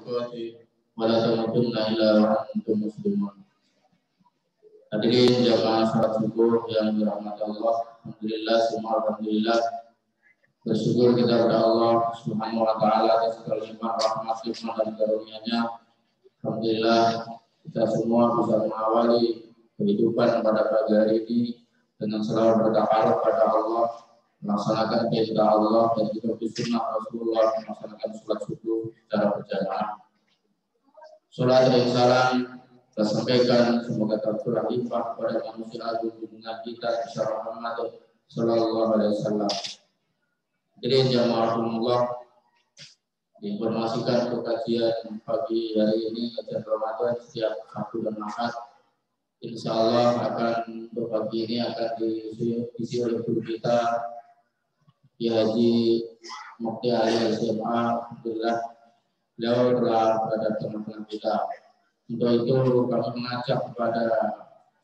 tuqatih wa la tamutunna illa wa antum muslimun. Hadirin jamaah salat subuh yang dirahmati Allah, alhamdulillah, semua alhamdulillah. Bersyukur kita kepada Allah Subhanahu wa taala atas segala nikmat, rahmat, hikmah dan karunia-Nya. Alhamdulillah kita semua bisa mengawali kehidupan pada pagi hari ini dengan selalu bertakaruf pada Allah, melaksanakan perintah Allah dan juga sunnah Rasulullah, melaksanakan sholat subuh secara berjamaah. Sholat dan salam kita sampaikan semoga tercurah limpah kepada manusia agung junjungan kita Nabi Muhammad sallallahu alaihi wasallam. Jadi jamaah Allah diinformasikan untuk kajian pagi hari ini, kajian Ramadan setiap Sabtu dan Ahad. Insya Allah akan untuk pagi ini akan diisi oleh guru kita Ki Haji Mukti Ali SMA. Alhamdulillah beliau telah berada di tengah-tengah kita. Untuk itu kami mengajak kepada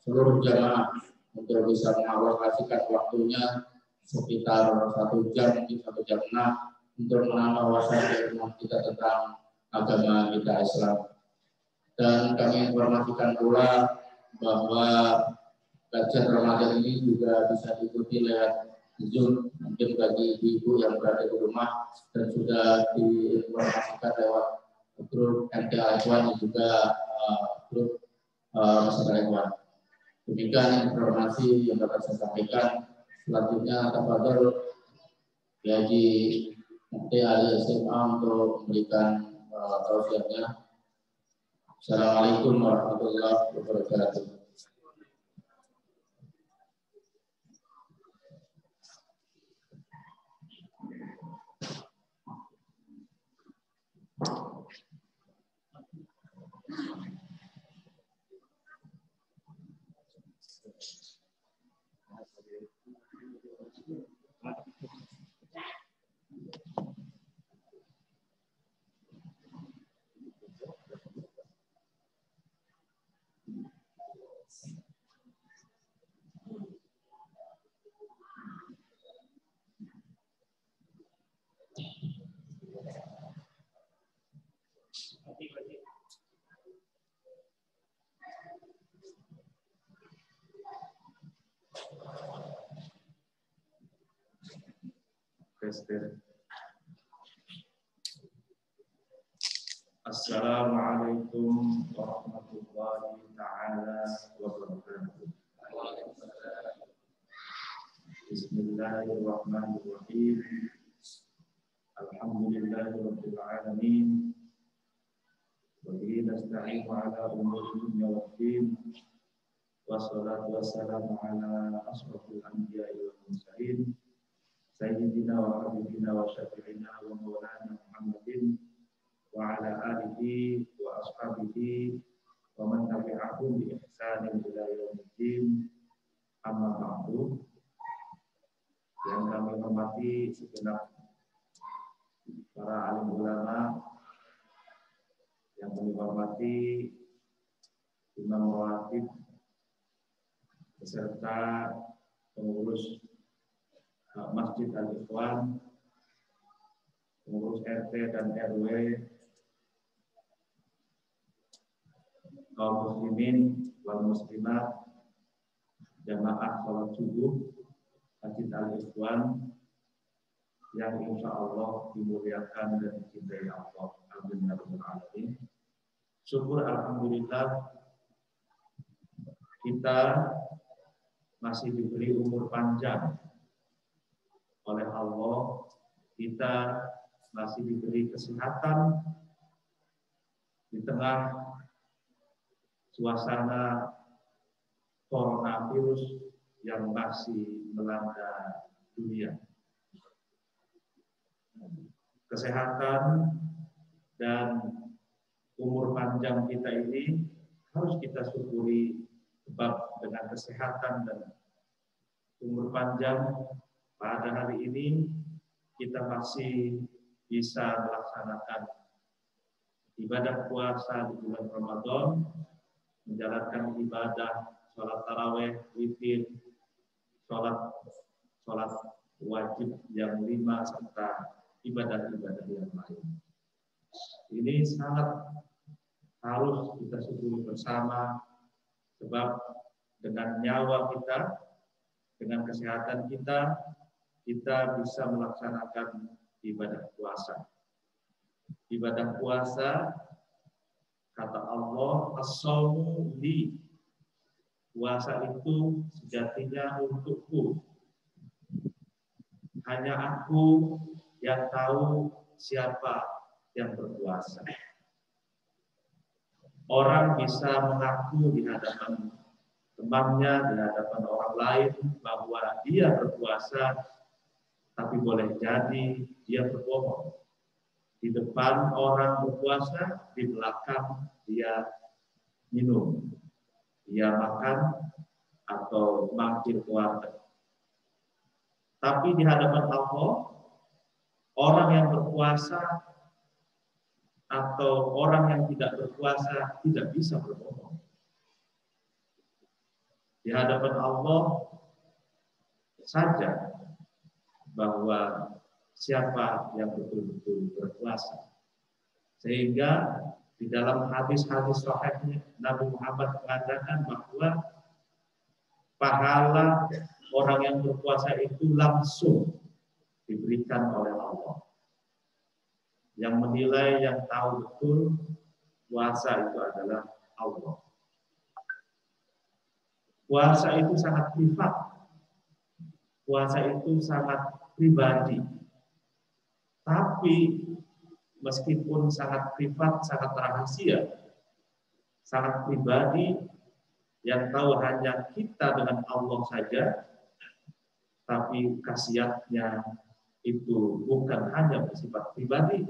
seluruh jamaah untuk bisa mengalokasikan waktunya sekitar 1 jam, mungkin 1 jam 6 untuk menambah wawasan ilmu kita tentang agama kita Islam. Dan kami informasikan pula bahwa kajian Ramadan ini juga bisa diikuti lewat Zoom, mungkin bagi ibu yang berada di rumah, dan sudah diinformasikan lewat grup MTA Ikhwan dan juga grup masyarakat Ikhwan. Demikian informasi yang dapat saya sampaikan. Selanjutnya tafadhol Ki Haji Mukti Ali SMA untuk memberikan tausiahnya. Assalamualaikum warahmatullahi wabarakatuh. Assalamualaikum warahmatullahi ta'ala wabarakatuh. Bismillahirrahmanirrahim. Alhamdulillahirabbil alamin. Wa bihi nasta'inu ala umuri dunya waddin. Wassalatu wassalamu ala asrofil anbiya'i wal mursalin. Sayyidina wa habibina wa syafi'ina wa maulana Muhammadin wa ala alihi wa ashabihi wa man tabi'ahum bi ihsanin ila yaumiddin. Amma ba'du. Yang kami hormati segenap para alim ulama, yang kami hormati imam rawatib beserta pengurus Masjid Al-Ikhwan, pengurus RT dan RW, kaum muslimin wal muslimat, jamaah salat subuh Masjid Al-Ikhwan yang insya Allah dimuliakan dan dicintai Allah. Amin. Syukur alhamdulillah kita masih diberi umur panjang oleh Allah, kita masih diberi kesehatan di tengah suasana coronavirus yang masih melanda dunia. Kesehatan dan umur panjang kita ini harus kita syukuri, sebab dengan kesehatan dan umur panjang pada hari ini kita masih bisa melaksanakan ibadah puasa di bulan Ramadan, menjalankan ibadah sholat taraweh, witir, sholat wajib yang 5 serta ibadah-ibadah yang lain. Ini sangat harus kita syukuri bersama, sebab dengan nyawa kita, dengan kesehatan kita, kita bisa melaksanakan ibadah puasa. Ibadah puasa, kata Allah, as-shaumu li. Puasa itu sejatinya untukku. Hanya aku yang tahu siapa yang berpuasa. Orang bisa mengaku di hadapan temannya, di hadapan orang lain bahwa dia berpuasa, tapi boleh jadi dia berbohong. Di depan orang berpuasa, di belakang dia minum, dia makan atau manggil keluarga. Tapi di hadapan Allah, orang yang berpuasa atau orang yang tidak berpuasa tidak bisa berbohong. Di hadapan Allah saja bahwa siapa yang betul-betul berpuasa. Sehingga di dalam hadis-hadis sahih Nabi Muhammad mengatakan bahwa pahala orang yang berpuasa itu langsung diberikan oleh Allah. Yang menilai, yang tahu betul puasa itu adalah Allah. Puasa itu sangat privat. Puasa itu sangat pribadi. Tapi meskipun sangat privat, sangat rahasia, sangat pribadi, yang tahu hanya kita dengan Allah saja, tapi khasiatnya itu bukan hanya bersifat pribadi,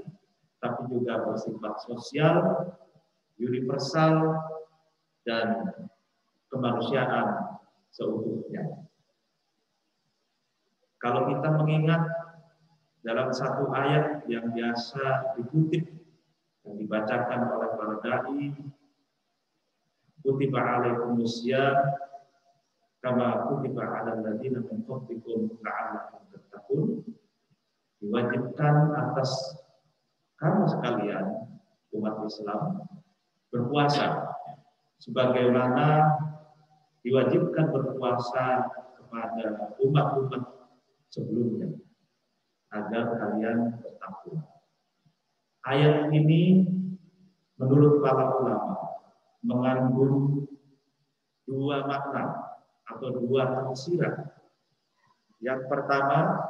tapi juga bersifat sosial, universal, dan kemanusiaan seutuhnya. Kalau kita mengingat dalam satu ayat yang biasa dikutip, yang dibacakan oleh para dai, kutiba alaikumusiyam kama kutiba alal ladzina min qablikum la'allakum tattaqun, diwajibkan atas kamu sekalian umat Islam berpuasa sebagaimana diwajibkan berpuasa kepada umat-umat sebelumnya agar kalian bertakwa. Ayat ini menurut para ulama mengandung dua makna atau dua tafsiran. Yang pertama,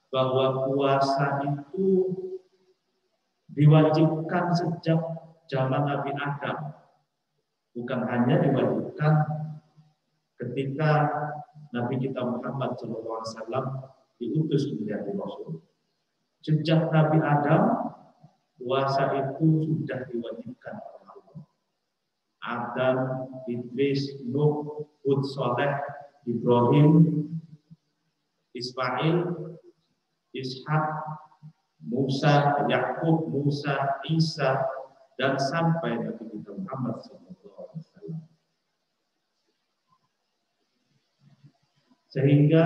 bahwa puasa itu diwajibkan sejak zaman Nabi Adam. Bukan hanya diwajibkan ketika Nabi kita Muhammad SAW diutus menjadi Rasul. Sejak Nabi Adam, puasa itu sudah diwajibkan oleh Allah. Adam, Idris, Nuh, Hud, Saleh, Ibrahim, Ismail, Ishak, Musa, Yakub, Musa, Isa, dan sampai Nabi kita Muhammad SAW. Sehingga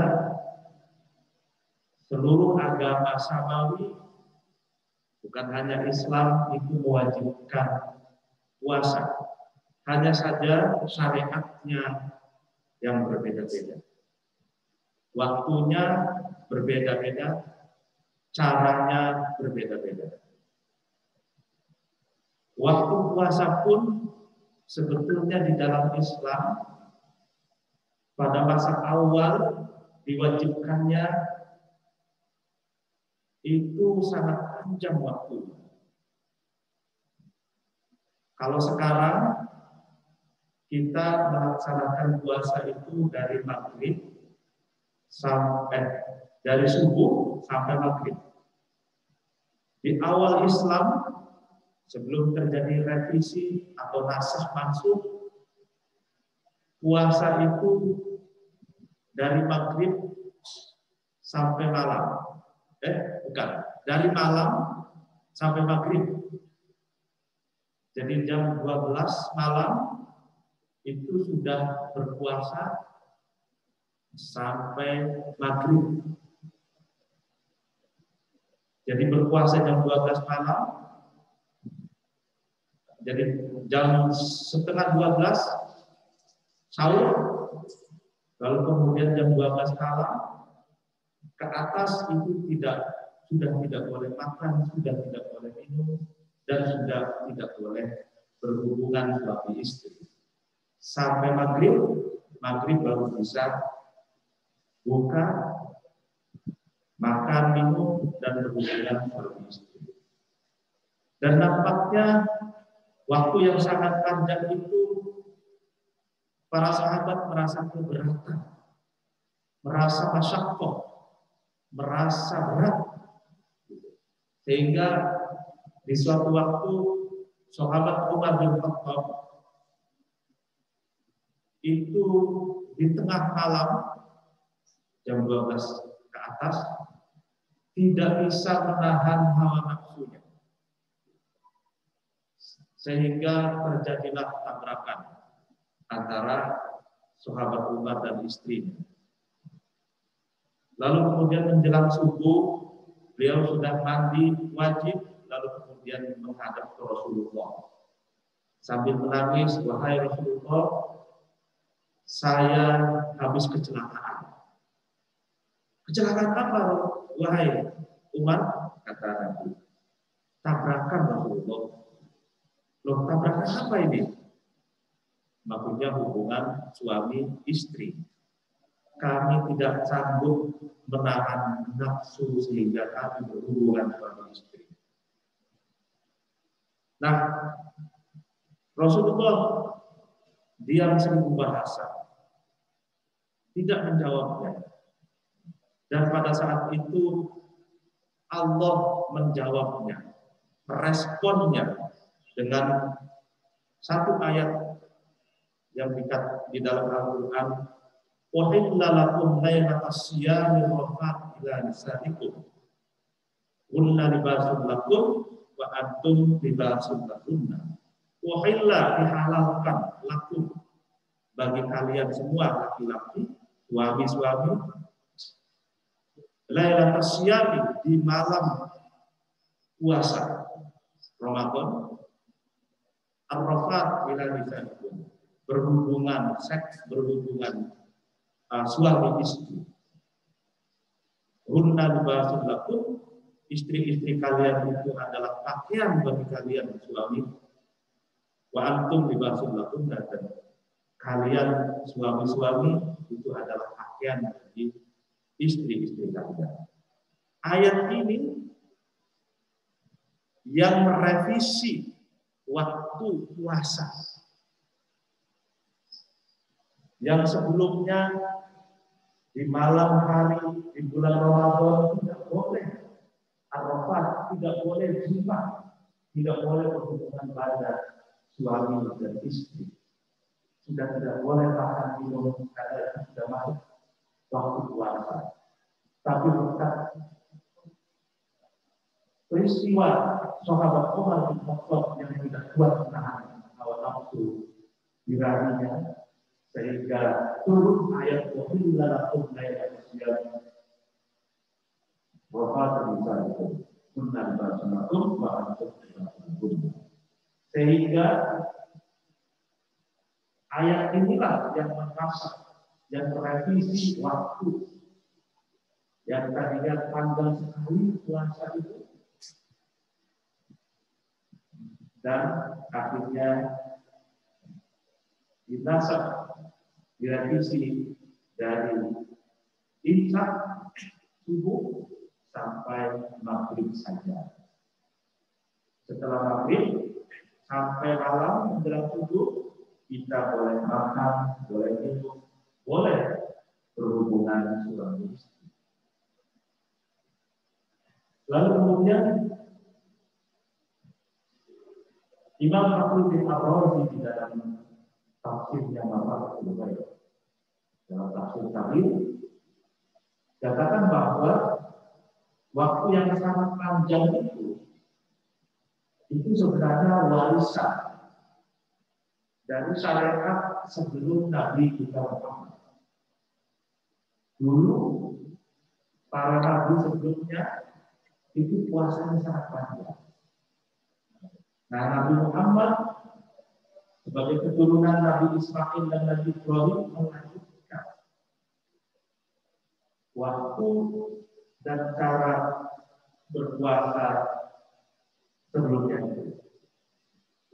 seluruh agama samawi, bukan hanya Islam, itu mewajibkan puasa. Hanya saja syariatnya yang berbeda-beda. Waktunya berbeda-beda, caranya berbeda-beda. Waktu puasa pun sebetulnya di dalam Islam pada masa awal diwajibkannya itu sangat panjang waktu. Kalau sekarang kita melaksanakan puasa itu dari maghrib sampai dari subuh sampai maghrib. Di awal Islam sebelum terjadi revisi atau naskah mansukh, puasa itu dari maghrib sampai malam. Dari malam sampai maghrib. Jadi jam 12 malam itu sudah berpuasa sampai maghrib. Jadi berpuasa jam 12 malam, Jadi jam setengah 12 sahur, lalu kemudian jam 12 malam ke atas itu sudah tidak boleh makan, sudah tidak boleh minum, dan sudah tidak boleh berhubungan suami istri. Sampai maghrib baru bisa buka, makan, minum, dan berhubungan suami istri. Dan nampaknya waktu yang sangat panjang itu para sahabat merasa keberatan, merasa masyaqqah, merasa berat. Sehingga di suatu waktu sahabat Umar bin Khattab itu di tengah malam jam 12 ke atas tidak bisa menahan hawa nafsunya, sehingga terjadilah tabrakan antara sahabat Umar dan istrinya. Lalu kemudian menjelang subuh, beliau sudah mandi wajib, lalu kemudian menghadap ke Rasulullah sambil menangis, "Wahai Rasulullah, saya habis kecelakaan." "Kecelakaan apa, wahai Umar?" kata Nabi. "Tabrakan, Rasulullah." "Loh, tabrakan apa ini?" Maksudnya hubungan suami istri. "Kami tidak sanggup menahan nafsu sehingga kami berhubungan suami istri." Nah, Rasulullah diam 1000 bahasa, tidak menjawabnya. Dan pada saat itu Allah menjawabnya, meresponnya dengan satu ayat yang di dalam Al-Quran, "Uhilla lakum lailatas siyami rafat ila nisaikum. Kunna libasun lakum wa antum libasun lakunna." Uhilla, dihalalkan, lakum, bagi kalian semua laki-laki, suami-suami, lailatas siyami, di malam puasa Ramadan, ar-rafat ila nisaikum, berhubungan seks, berhubungan suami istri. Hunna libasun lakum, istri-istri kalian itu adalah pakaian bagi kalian suami. Wa antum libasun lakum, dan kalian suami-suami itu adalah pakaian bagi istri-istri kalian. Ayat ini yang merevisi waktu puasa. Yang sebelumnya di malam hari di bulan Ramadan tidak boleh Arafat, tidak boleh jima, tidak boleh berhubungan badan suami dan istri. Sudah tidak boleh makan minum karena sudah masuk waktu puasa. Tapi berkat peristiwa sahabat Umar bin Khattab yang tidak kuat menahan hawa nafsu dirahinya, sehingga turun ayat "Uhilla lakum lailatas siyami rafat ila nisaikum kunna libasun lakum wa antum libasun lakum." Sehingga ayat inilah yang mengasah, yang merevisi waktu yang tadinya panjang sekali puasa itu, dan akhirnya dinasab, direvisi dari imsak subuh sampai maghrib saja. Setelah maghrib sampai malam menjelang subuh, kita boleh makan, boleh minum, boleh berhubungan suami istri. Lalu kemudian Imam Fakhruddin Ar-Razi di dalam tafsirnya Mafathul Ghaib, dalam tafsir Kabir, katakan bahwa waktu yang sangat panjang itu sebenarnya warisan dari syariat sebelum Nabi kita Muhammad. Dulu para nabi sebelumnya itu puasanya sangat panjang. Nah, Nabi Muhammad sebagai keturunan Nabi Ismail dan Nabi Ibrahim melanjutkan waktu dan cara berpuasa sebelumnya itu.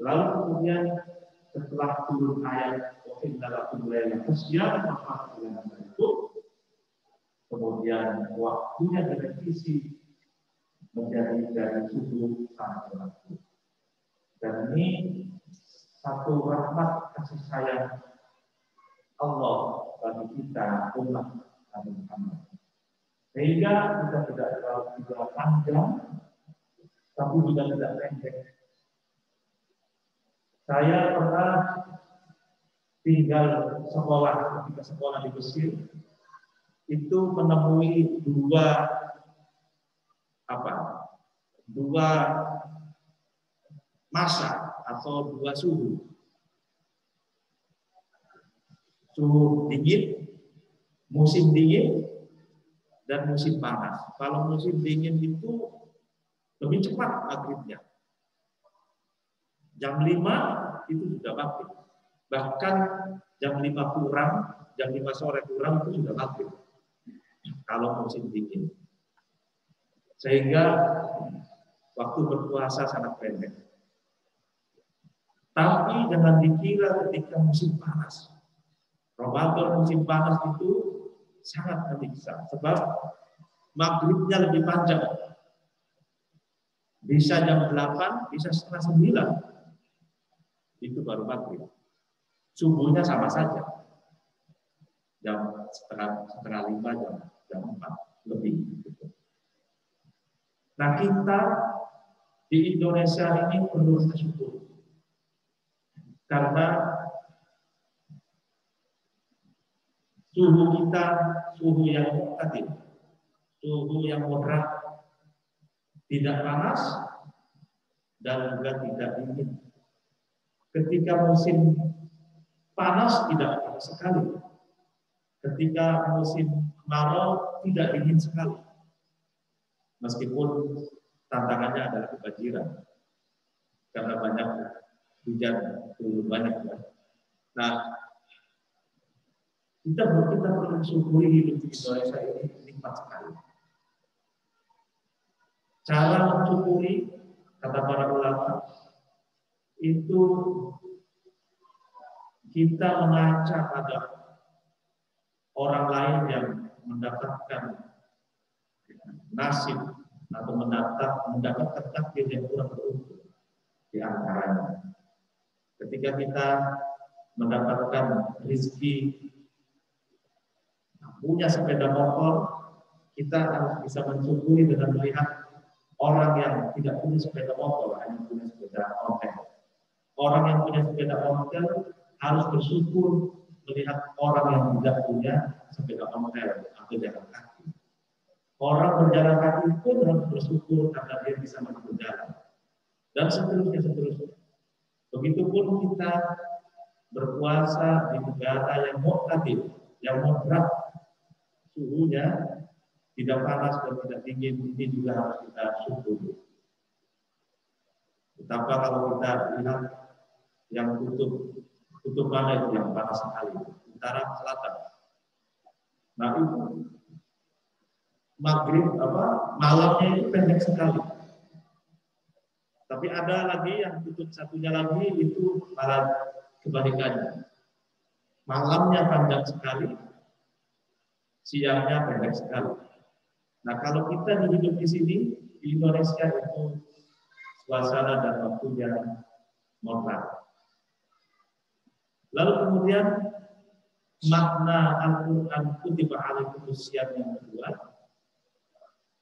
Lalu kemudian setelah turun ayat wa'inalakum layla fasiyam maka bulan itu, kemudian waktunya direvisi menjadi dari subuh sampai maghrib. Dan ini satu rahmat kasih sayang Allah bagi kita umat Nabi Muhammad. Sehingga kita tidak terlalu panjang, tapi juga tidak pendek. Saya pernah tinggal ketika sekolah di Mesir, itu menemui dua masa atau dua suhu. Suhu dingin, musim dingin, dan musim panas. Kalau musim dingin itu lebih cepat maghribnya. Jam 5 itu sudah maghrib. Bahkan jam 5 kurang, jam 5 sore kurang itu sudah maghrib. Kalau musim dingin. Sehingga waktu berpuasa sangat pendek. Tapi jangan dikira ketika musim panas. Ramadan musim panas itu sangat menyiksa. Sebab maghribnya lebih panjang. Bisa jam 8, bisa setengah 9. Itu baru maghrib. Subuhnya sama saja. Jam setengah 5, jam 4 lebih. Nah, kita di Indonesia ini perlu bersyukur. Karena suhu kita, suhu yang mu'tadil, suhu yang moderat, tidak panas dan juga tidak dingin. Ketika musim panas tidak panas sekali. Ketika musim kemarau tidak dingin sekali. Meskipun tantangannya adalah kebanjiran. Karena banyak hujan turun banyak. Nah, kita perlu syukuri hidup di Indonesia ini nikmat sekali. Cara mensyukuri, kata para ulama, itu kita mengaca pada orang lain yang mendapatkan nasib atau mendapatkan takdir yang kurang beruntung di antaranya. Ketika kita mendapatkan rezeki, punya sepeda motor, kita harus bisa mensyukuri dengan melihat orang yang tidak punya sepeda motor, hanya punya sepeda ontel. Orang yang punya sepeda ontel harus bersyukur melihat orang yang tidak punya sepeda ontel atau jalan kaki. Orang berjalan kaki pun harus bersyukur karena dia bisa menempuh jalan. Dan seterusnya. Begitupun kita berpuasa di negara yang mu'tadil, yang moderat suhunya, tidak panas dan tidak dingin, ini juga harus kita syukuri. Betapa kalau kita lihat yang kutub mana itu yang panas sekali, utara selatan. Nah itu malamnya itu pendek sekali. Tapi ada lagi yang kutub satunya lagi itu malah kebalikannya. Malamnya panjang sekali, siangnya pendek sekali. Nah, kalau kita hidup di sini di Indonesia itu suasana dan waktunya moderat. Lalu kemudian makna Al-Quran kutiba alaikumus syiyam yang kedua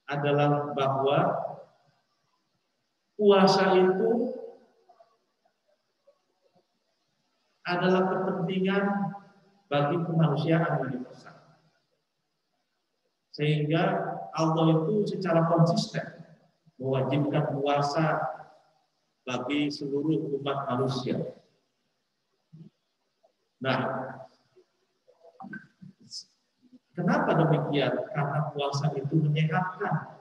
adalah bahwa puasa itu adalah kepentingan bagi kemanusiaan universal. Sehingga Allah itu secara konsisten mewajibkan puasa bagi seluruh umat manusia. Nah, kenapa demikian? Karena puasa itu menyehatkan.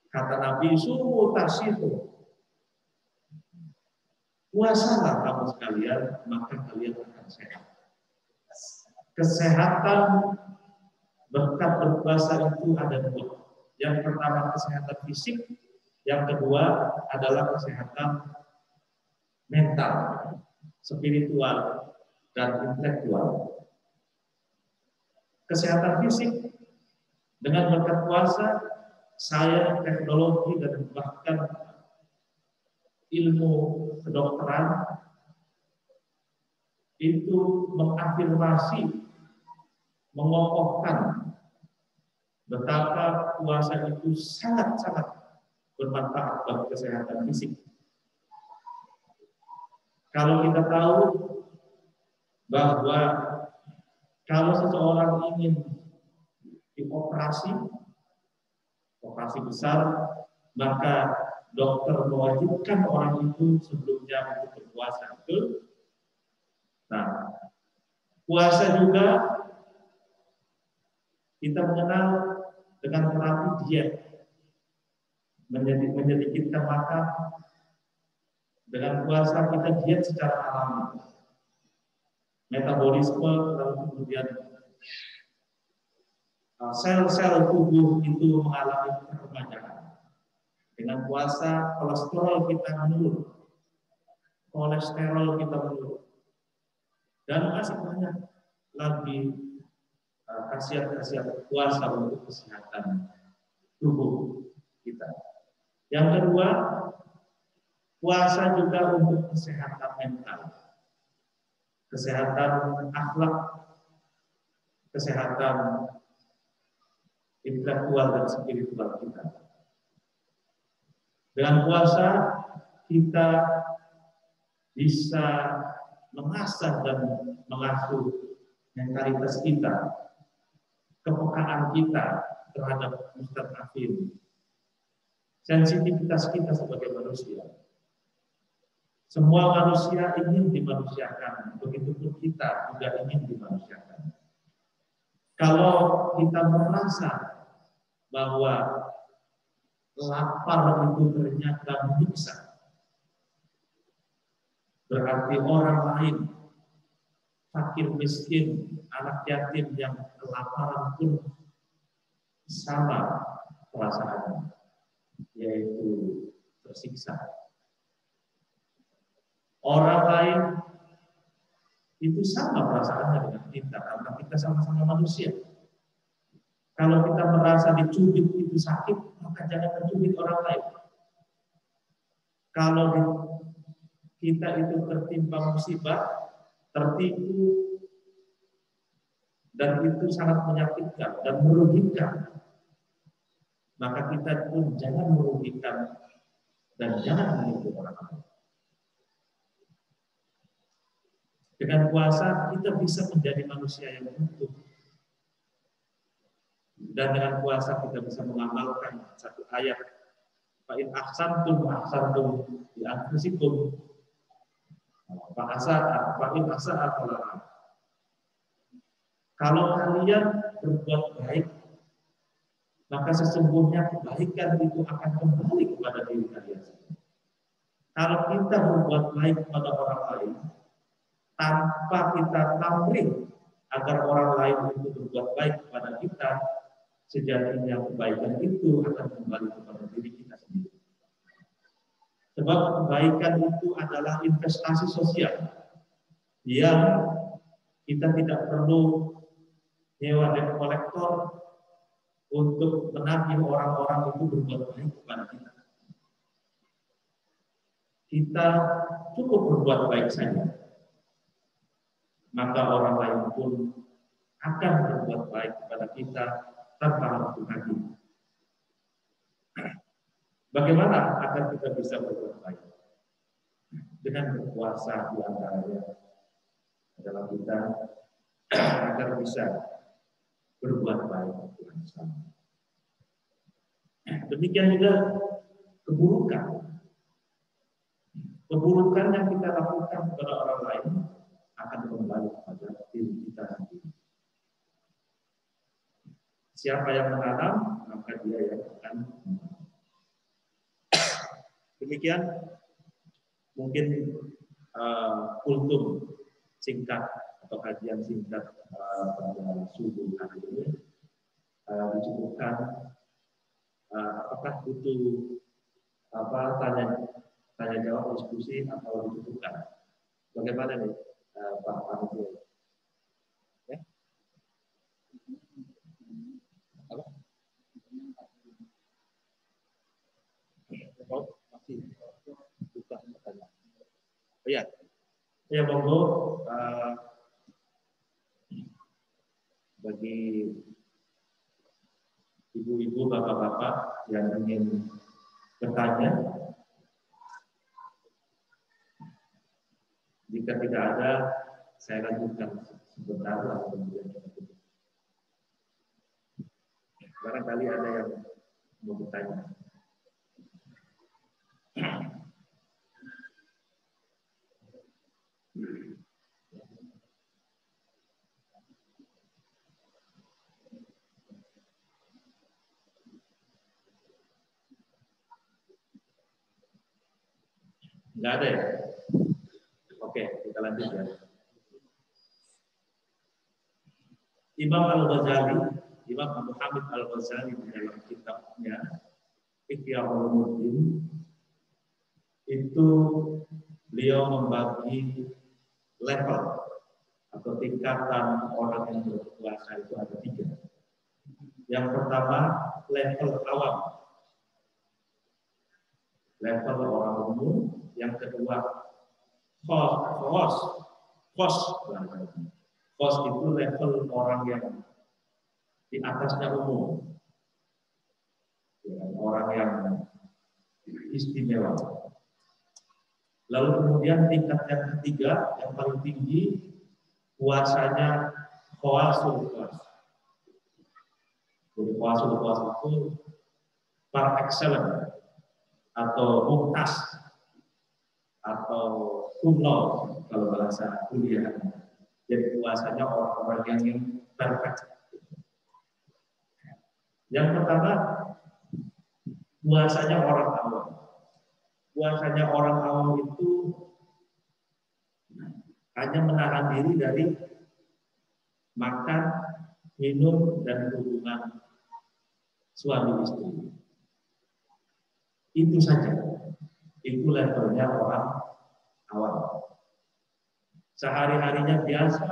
Kata Nabi, sumu tasihu. puasalah kamu sekalian, maka kalian akan sehat. Kesehatan berkat berpuasa itu ada dua. Yang pertama kesehatan fisik, yang kedua adalah kesehatan mental, spiritual, dan intelektual. Kesehatan fisik, dengan berkat puasa, saya, teknologi, dan bahkan ilmu kedokteran itu mengafirmasi, mengokohkan betapa puasa itu sangat-sangat bermanfaat bagi kesehatan fisik. Kalau kita tahu bahwa kalau seseorang ingin dioperasi, operasi besar, maka dokter mewajibkan orang itu sebelumnya untuk berpuasa. Betul? Nah, puasa juga kita mengenal dengan terapi diet, menyedikitkan makan. Dengan puasa kita diet secara alami, metabolisme, lalu kemudian sel-sel tubuh itu mengalami perkembangan. Dengan puasa kolesterol kita menurun, dan masih banyak lagi khasiat-khasiat puasa untuk kesehatan tubuh kita. Yang kedua, puasa juga untuk kesehatan mental, kesehatan akhlak, kesehatan intelektual dan spiritual kita. Dengan puasa kita bisa mengasah dan mengasuh mentalitas kita, kepekaan kita terhadap mustaqim, sensitivitas kita sebagai manusia. Semua manusia ingin dimanusiakan, begitupun kita juga ingin dimanusiakan. Kalau kita merasa bahwa lapar itu ternyata menyiksa, berarti orang lain, fakir miskin, anak yatim yang kelaparan pun sama perasaannya, yaitu tersiksa. Orang lain itu sama perasaannya dengan kita, karena kita sama-sama manusia. Kalau kita merasa dicubit itu sakit, maka jangan mencubit orang lain. Kalau kita itu tertimpa musibah, tertipu, dan itu sangat menyakitkan dan merugikan, maka kita pun jangan merugikan dan jangan menipu orang lain. Dengan puasa kita bisa menjadi manusia yang utuh. Dan dengan puasa kita bisa mengamalkan satu ayat. Fa in ahsantum bi anfusikum. Fa in asa'a falaha. Kalau kalian berbuat baik, maka sesungguhnya kebaikan itu akan kembali kepada diri kalian. Kalau kita berbuat baik kepada orang lain, tanpa kita pamrih agar orang lain itu berbuat baik kepada kita, sejatinya kebaikan itu akan kembali kepada diri kita sendiri. Sebab kebaikan itu adalah investasi sosial yang kita tidak perlu nyewa debt collector untuk menagih orang-orang itu berbuat baik kepada kita. Kita cukup berbuat baik saja, maka orang lain pun akan berbuat baik kepada kita tanpa harus ditagih. Bagaimana agar kita bisa berbuat baik? Dengan berpuasa di antaranya adalah kita agar bisa berbuat baik Tuhan sama. Demikian juga keburukan. Keburukan yang kita lakukan kepada orang lain akan kembali kepada diri kita sendiri. Siapa yang menanam, maka dia yang akan menanam. Demikian mungkin kultum singkat atau kajian singkat pada subuh hari ini dicukupkan. Apakah butuh tanya jawab diskusi atau dicukupkan? Bagaimana nih Pak Panitia? Ya? Apa? Oh, masih buka pertanyaan. Iya. Ya monggo bagi ibu-ibu, bapak-bapak yang ingin bertanya, jika tidak ada, saya lanjutkan sebentar lalu kemudian kita tutup. Barangkali ada yang mau bertanya. Enggak ada ya? Oke, kita lanjut ya. Imam Al-Ghazali, Imam Abu Hamid Al-Ghazali di dalam kitabnya Ihya Ulumuddin itu beliau membagi level atau tingkatan orang yang berpuasa itu ada 3. Yang pertama level awam, level orang umum. Yang kedua Kos itu level orang yang di atasnya umum, orang yang istimewa. Lalu kemudian tingkat yang ketiga, yang paling tinggi, puasanya khawasul puas. Jadi khawasul puas itu par excellence atau mumtaz atau kumlaut kalau bahasa kuliah. Jadi puasanya orang-orang yang perfect. Yang pertama, puasanya orang awam. Puasanya orang awam itu hanya menahan diri dari makan, minum, dan hubungan suami istri. Itu saja. Itu levelnya orang awam. Sehari-harinya biasa,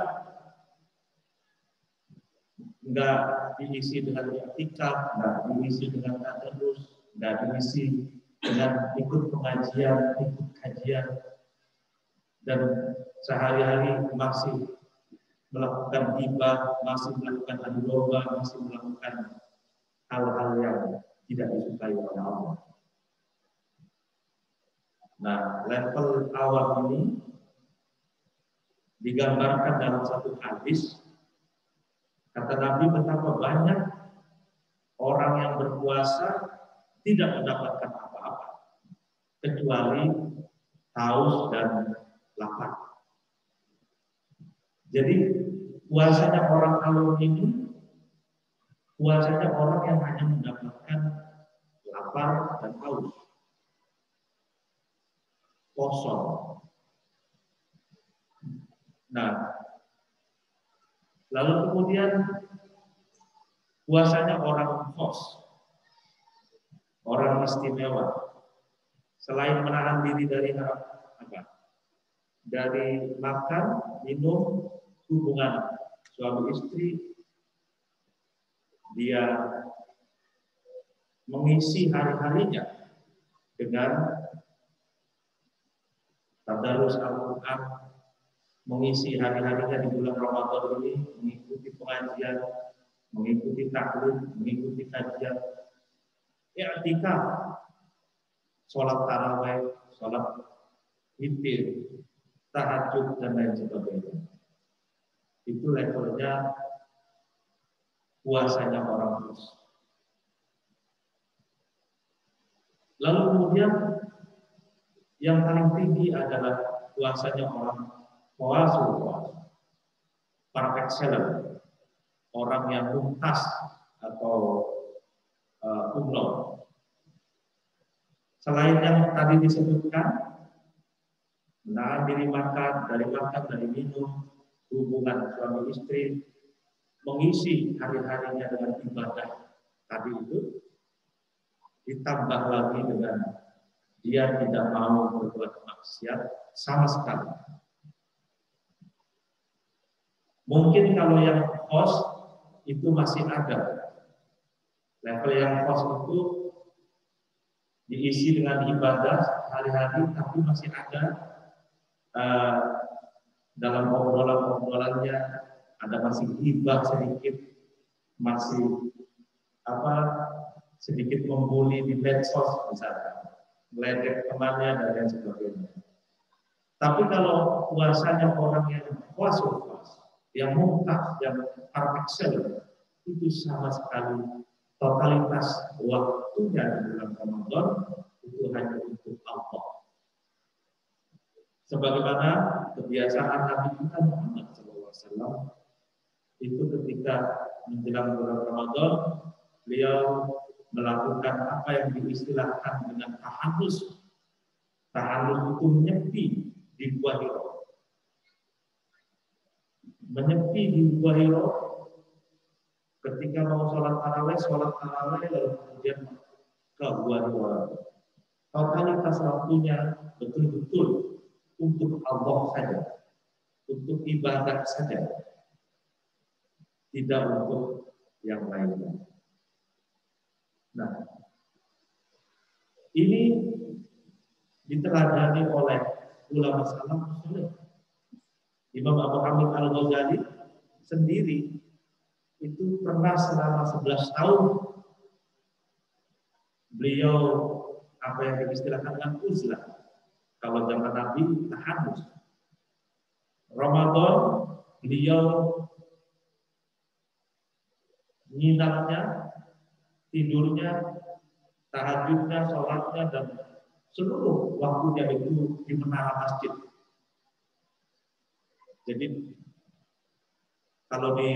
enggak diisi dengan i'tikaf, enggak diisi dengan tadarus, enggak diisi dengan ikut pengajian, ikut kajian, dan sehari-hari masih melakukan hibah, masih melakukan adu domba, masih melakukan hal-hal yang tidak disukai oleh Allah. Nah, level awal ini digambarkan dalam satu hadis. Kata Nabi, betapa banyak orang yang berpuasa tidak mendapatkan apa-apa kecuali haus dan lapar. Jadi puasanya orang awam ini puasanya orang yang hanya mendapatkan lapar dan haus, kosong. Nah, lalu kemudian puasanya orang khos, orang istimewa. Selain menahan diri dari apa? Dari makan, minum, hubungan suami istri, dia mengisi hari-harinya dengan tadarus Al-Quran, mengisi hari-harinya di bulan Ramadan ini, mengikuti pengajian, mengikuti taklim, mengikuti kajian, i'tikaf, sholat tarawih, sholat witir, tahajud, dan lain sebagainya. Itu levelnya puasanya orang terus. Lalu kemudian yang paling tinggi adalah puasanya orang Wasul par excellence, orang yang mumtaz atau kumlaut. Selain yang tadi disebutkan, menahan diri makan, dari minum, hubungan suami istri, mengisi hari-harinya dengan ibadah tadi itu, ditambah lagi dengan dia tidak mau berbuat maksiat sama sekali. Mungkin kalau yang kos itu masih ada. Level yang kos itu diisi dengan ibadah hari-hari, tapi masih ada dalam obrolan-obrolannya ada masih hibah sedikit, masih sedikit membuli di medsos misalnya, meledek temannya dan lain sebagainya. Tapi kalau puasanya orang yang puas, yang muntah, yang par excel, itu sama sekali totalitas waktunya di bulan Ramadan itu hanya untuk Allah. Sebagaimana kebiasaan Nabi kita Muhammad SAW itu ketika menjelang bulan Ramadan, beliau melakukan apa yang diistilahkan dengan tahanus. Tahanus itu menyepi di Gua Hiro. Menyepi di Gua Hiro ketika mau sholat tarawih lalu kemudian ke Gua Hiro. Totalitas waktunya betul-betul untuk Allah saja, untuk ibadah saja, tidak untuk yang lainnya. Nah, ini diteladani oleh ulama salaf soleh. Imam Abu Hamid Al-Ghazali sendiri itu pernah selama 11 tahun beliau apa yang diistilahkan dengan uzlah. Kalau zaman Nabi tahanus. Ramadan beliau nginapnya, tidurnya, tahajudnya, sholatnya, dan seluruh waktunya itu di menara masjid. Jadi kalau di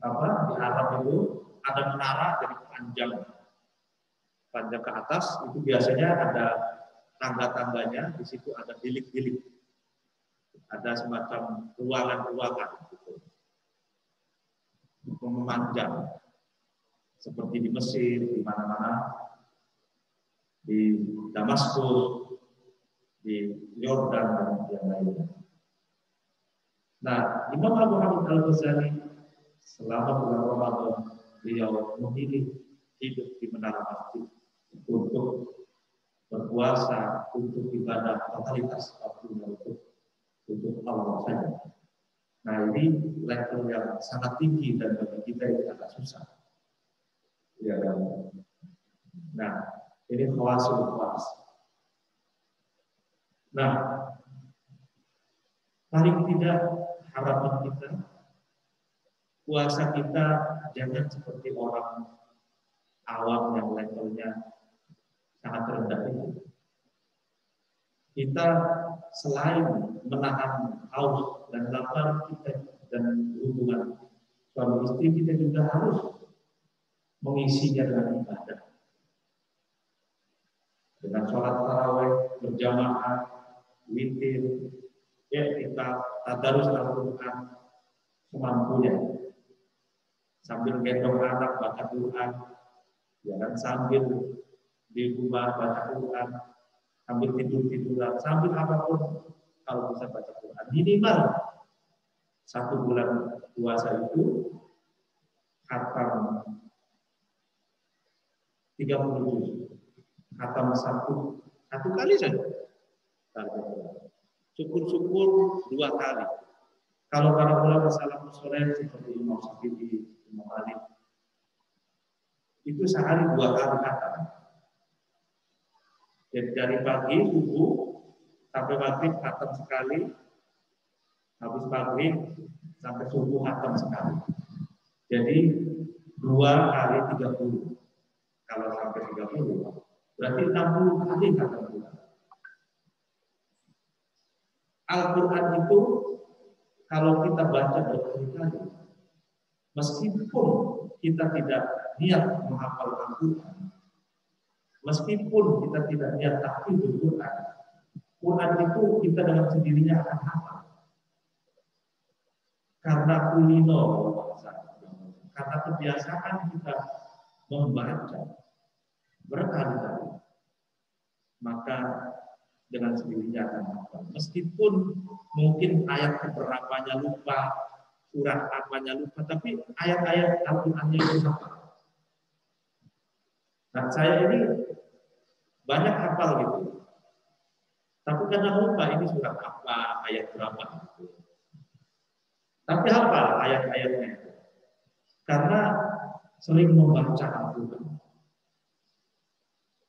Arab itu ada menara dari panjang ke atas itu biasanya ada tangga-tangganya, di situ ada bilik-bilik, ada semacam ruangan-ruangan gitu, memanjang seperti di Mesir, di mana-mana, di Damaskus, di Yordan dan yang lainnya. Nah, Imam Abu Hamid Al-Ghazali selama bulan Ramadan beliau memilih hidup di menara masjid untuk berpuasa, untuk ibadah totalitas waktunya untuk Allah saja. Nah, ini level yang sangat tinggi dan bagi kita itu agak susah. Ya, kan? Nah, ini khawasul puas. Nah, paling tidak harapan kita, puasa kita jangan seperti orang awam yang levelnya sangat rendah itu. Kita selain menahan haus dan lapar kita dan hubungan suami istri, kita juga harus mengisinya dengan ibadah. Dengan sholat tarawih berjamaah, witir, ya kita tadarus Al-Quran semampunya, sambil gendong anak baca Quran, ya kan, sambil di rumah baca Quran, sambil tidur-tiduran, sambil apapun kalau bisa baca Quran. Minimal 1 bulan puasa itu khatam 30 juz, khatam satu kali saja. Syukur-syukur 2 kali. Kalau para ulama salafus saleh seperti Imam Syafi'i, Imam Malik, itu sehari 2 kali khatam. Jadi dari pagi subuh sampai maghrib khatam sekali, habis maghrib sampai subuh khatam sekali. Jadi 2 kali 30. Kalau sampai 30, berarti 60 kali khatam Quran. Al-Quran itu kalau kita baca berkali-kali, meskipun kita tidak niat menghafal Al-Quran, meskipun kita tidak niat tahfidz Al-Quran, Quran itu kita dengan sendirinya akan hafal. Karena kulino, karena kebiasaan kita membaca berkali-kali, maka dengan sendirinya akan hafal. Meskipun mungkin ayat keberapanya lupa, surat apanya lupa, tapi ayat-ayat Al-Qur'annya itu hafal. Nah, saya ini banyak hafal gitu. Tapi kadang lupa ini surat apa, ayat berapa gitu. Tapi hafal ayat-ayatnya itu. Karena sering membaca Al-Qur'an.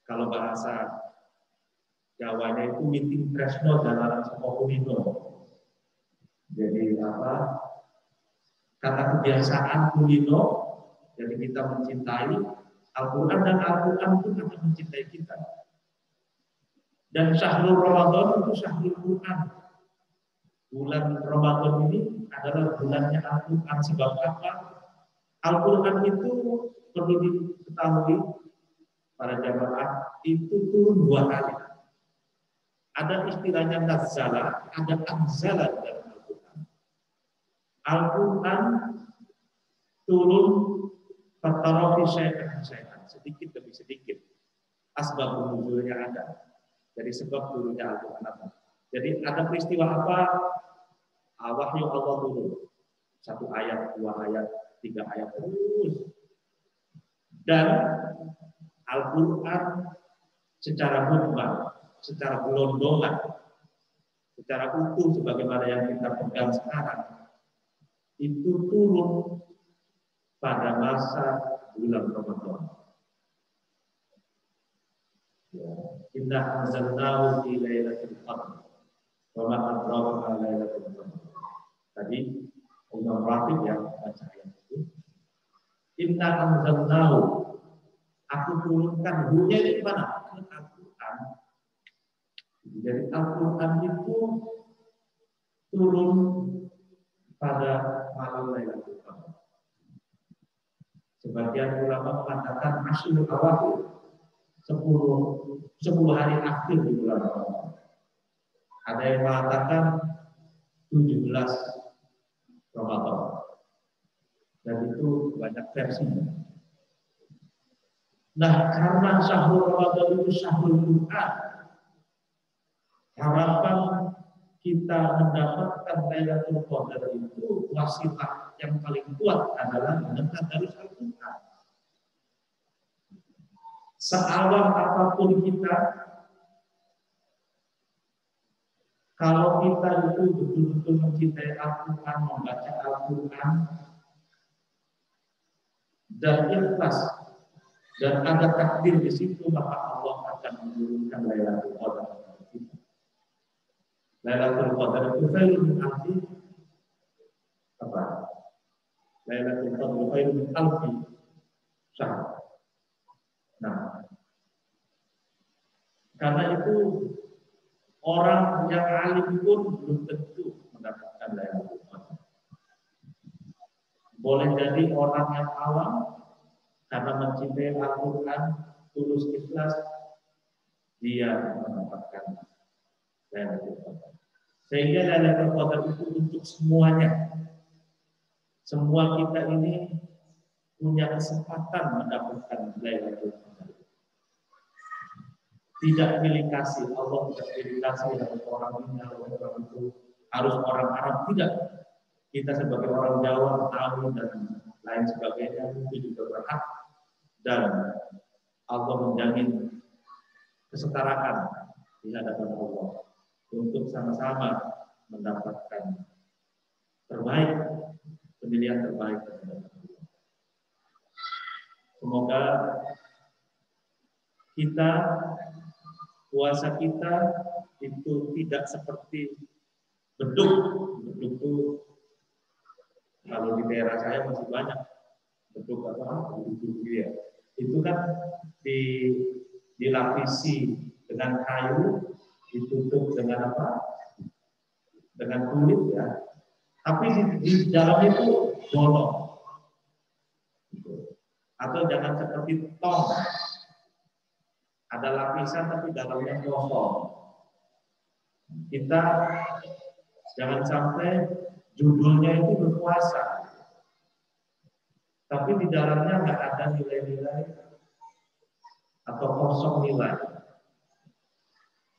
Kalau bahasa Jawanya itu meeting tresno dalam sekokulino. Jadi apa? Kata kebiasaan kulino, jadi kita mencintai Al-Quran dan Al-Quran itu akan mencintai kita. Dan syahrul Ramadan itu syahrul Quran. Bulan Ramadan ini adalah bulannya Al-Quran. Sebab apa? Al-Quran itu perlu diketahui para jamaah itu turun 2 kali. Ada istilahnya nazzala, ada anzala dalam Al-Quran. Al-Quran turun fatarafi syai'an, sedikit demi sedikit. Asbabun nuzulnya ada. Jadi sebab turunnya Al-Quran. Jadi ada peristiwa apa? Wahyu Allah turun. 1 ayat, 2 ayat, 3 ayat terus. Dan Al-Quran secara mujmal, secara gelondongan, secara utuh sebagaimana yang kita pegang sekarang, itu turun pada masa bulan Ramadan. Inna anzalnahu fi lailatul qadr. Wa ma adraka ma lailatul qadr. Tadi Imam Rafiq yang baca ayat itu. Inna anzalnahu, aku turunkan. Dunia ini mana? Al-Quran. Jadi Al-Quran itu turun pada malam Lailatul Qadar. Sebagian ulama mengatakan Asyrul Awakhir, 10 hari akhir di bulan Ramadan. Ada yang mengatakan 17 Ramadan. Dan itu banyak versinya. Nah, karena syahrul Ramadan itu syahrul Quran, harapan kita mendapatkan Lailatul Qadar itu wasilah yang paling kuat adalah meneladani Al-Quran. Seawal apapun kita, kalau kita itu betul-betul mencintai Al-Quran, membaca Al-Quran, dan ikhlas, dan ada takdir di situ, maka Allah akan menurunkan Lailatul Qadar. Lailatul Qadar itu khairun min alfi apa? Lailatul Qadar khairun min alfi syahr. Nah, karena itu orang yang alim pun belum tentu mendapatkan Lailatul Qadar. Boleh jadi orang yang awam karena mencintai Al-Quran, tulus ikhlas, dia mendapatkan Lailatul Qadar. Sehingga Lailatul Qadar itu untuk semuanya. Semua kita ini punya kesempatan mendapatkan Lailatul Qadar. Tidak pilih kasih, Allah tidak pilih kasih harus orang ini, harus orang itu, harus orang Arab, tidak. Kita sebagai orang Jawa, Betawi dan lain sebagainya itu juga berhak, dan Allah menjamin kesetaraan di hadapan Allah untuk sama-sama mendapatkan terbaik, pemilihan terbaik. Semoga kita, puasa kita itu tidak seperti beduk. Beduk itu kalau di daerah saya masih banyak beduk apa? Beduk ya. Itu kan dilapisi dengan kayu, ditutup dengan apa? Dengan kulit ya. Tapi di dalam itu bolong. Atau jangan seperti tong. Ada lapisan tapi dalamnya kosong. Kita jangan sampai judulnya itu berpuasa, tapi di dalamnya nggak ada nilai-nilai atau kosong nilai.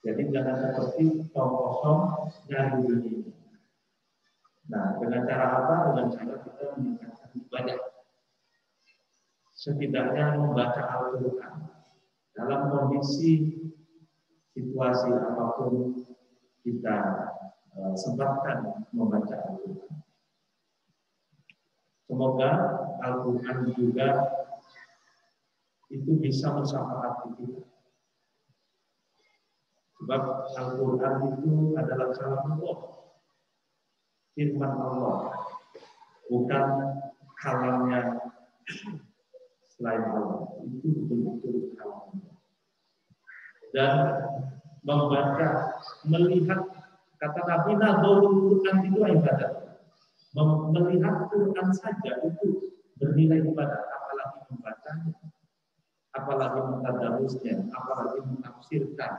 Jadi jangan seperti tong kosong nyari dunia. Nah, dengan cara apa? Dengan cara kita meningkatkan ibadah. Setidaknya membaca Al-Quran dalam kondisi situasi apapun kita sempatkan membaca Al-Quran. Semoga Al-Quran juga itu bisa bermanfaat kita. Sebab Al-Quran itu adalah kalamullah, firman Allah, bukan kalamnya selain Allah. Itu betul-betul kalamullah. Dan membaca, melihat, kata Nabi, nadzarul Quran itu ibadah. Melihat Quran saja itu bernilai ibadah, apalagi membacanya, apalagi mentadabbusnya, apalagi menafsirkan,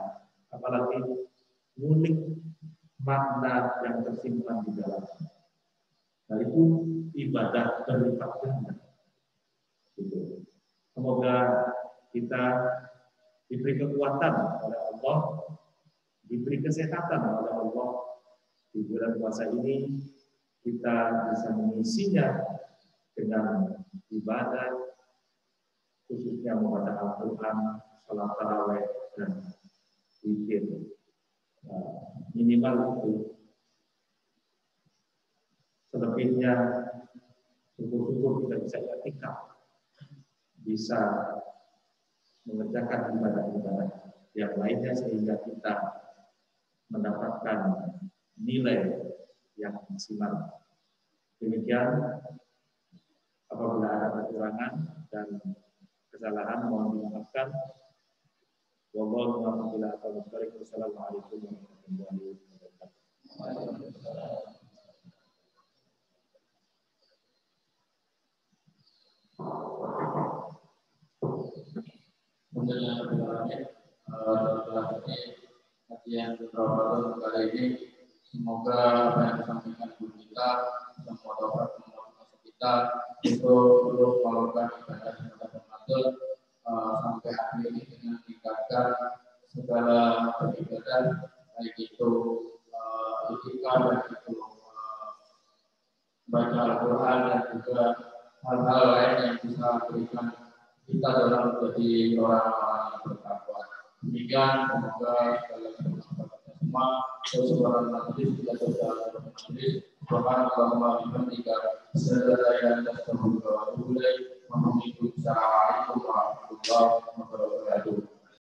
apalagi ngulik makna yang tersimpan di dalamnya. Nah, itu ibadah berlipat ganda. Gitu. Semoga kita diberi kekuatan oleh Allah, diberi kesehatan oleh Allah di bulan puasa ini, kita bisa mengisinya dengan ibadah, khususnya membaca Al-Quran, salat tarawih, dan zikir. Minimal itu. Selebihnya syukur-syukur kita bisa iktikaf, bisa mengerjakan ibadah-ibadah yang lainnya sehingga kita mendapatkan nilai yang maksimal. Demikian, apabila ada kekurangan dan kesalahan mohon dimaafkan. Wallahu a'lam bishawab. Wassalamualaikum warahmatullahi wabarakatuh. Kajian Ramadan kali ini, semoga apa yang disampaikan guru kita semua dapat memotivasi kita untuk terus melakukan ibadah Ramadan sampai akhir ini dengan meningkatkan segala beribadah, baik itu iktikaf, baik itu baca Al-Quran, dan juga hal-hal lain yang bisa berikan kita dalam menjadi orang-orang yang bertakwa. Demikian, semoga segala bermanfaat kita semua. Sesuatu majelis kita sudah majelis. Subhanallah bihamdika, asyhadu an la ilaha illa anta, astaghfiruka wa atubu ilaik. Assalamualaikum warahmatullahi wabarakatuh.